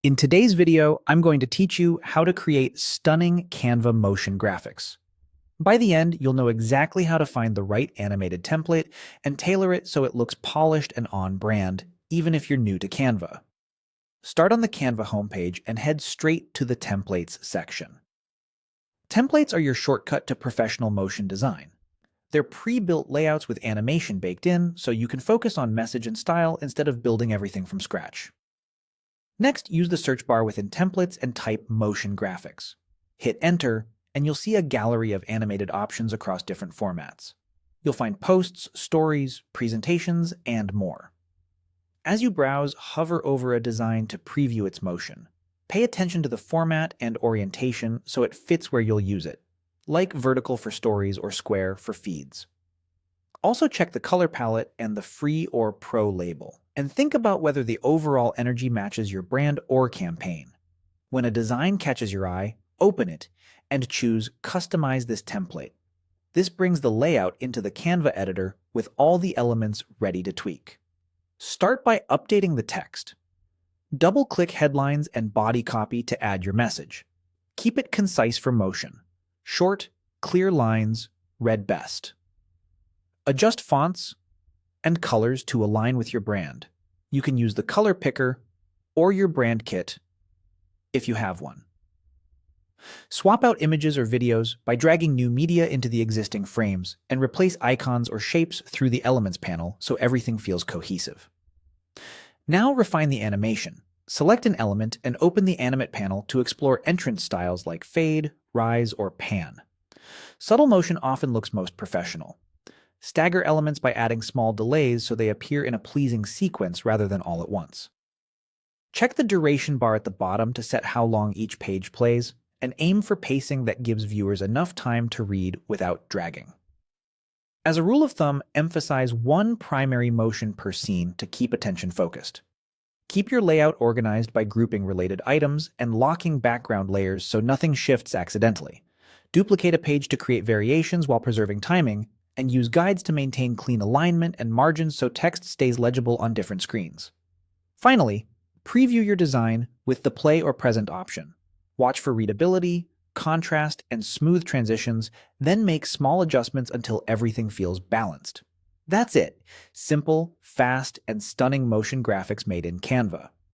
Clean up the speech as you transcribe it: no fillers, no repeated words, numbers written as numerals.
In today's video, I'm going to teach you how to create stunning Canva motion graphics. By the end, you'll know exactly how to find the right animated template and tailor it so it looks polished and on brand, even if you're new to Canva. Start on the Canva homepage and head straight to the Templates section. Templates are your shortcut to professional motion design. They're pre-built layouts with animation baked in, so you can focus on message and style instead of building everything from scratch. Next, use the search bar within Templates and type Motion Graphics. Hit Enter, and you'll see a gallery of animated options across different formats. You'll find posts, stories, presentations, and more. As you browse, hover over a design to preview its motion. Pay attention to the format and orientation so it fits where you'll use it, like vertical for stories or square for feeds. Also check the color palette and the Free or Pro label, and think about whether the overall energy matches your brand or campaign. When a design catches your eye, open it and choose Customize this template. This brings the layout into the Canva editor with all the elements ready to tweak. Start by updating the text. Double-click headlines and body copy to add your message. Keep it concise for motion. Short, clear lines read best. Adjust fonts and colors to align with your brand. You can use the color picker or your brand kit if you have one. Swap out images or videos by dragging new media into the existing frames and replace icons or shapes through the Elements panel so everything feels cohesive. Now refine the animation. Select an element and open the Animate panel to explore entrance styles like fade, rise, or pan. Subtle motion often looks most professional. Stagger elements by adding small delays so they appear in a pleasing sequence rather than all at once. Check the duration bar at the bottom to set how long each page plays, and aim for pacing that gives viewers enough time to read without dragging. As a rule of thumb, emphasize one primary motion per scene to keep attention focused. Keep your layout organized by grouping related items and locking background layers so nothing shifts accidentally. Duplicate a page to create variations while preserving timing, and use guides to maintain clean alignment and margins so text stays legible on different screens. Finally, preview your design with the Play or Present option. Watch for readability, contrast, and smooth transitions, then make small adjustments until everything feels balanced. That's it. Simple, fast, and stunning motion graphics made in Canva.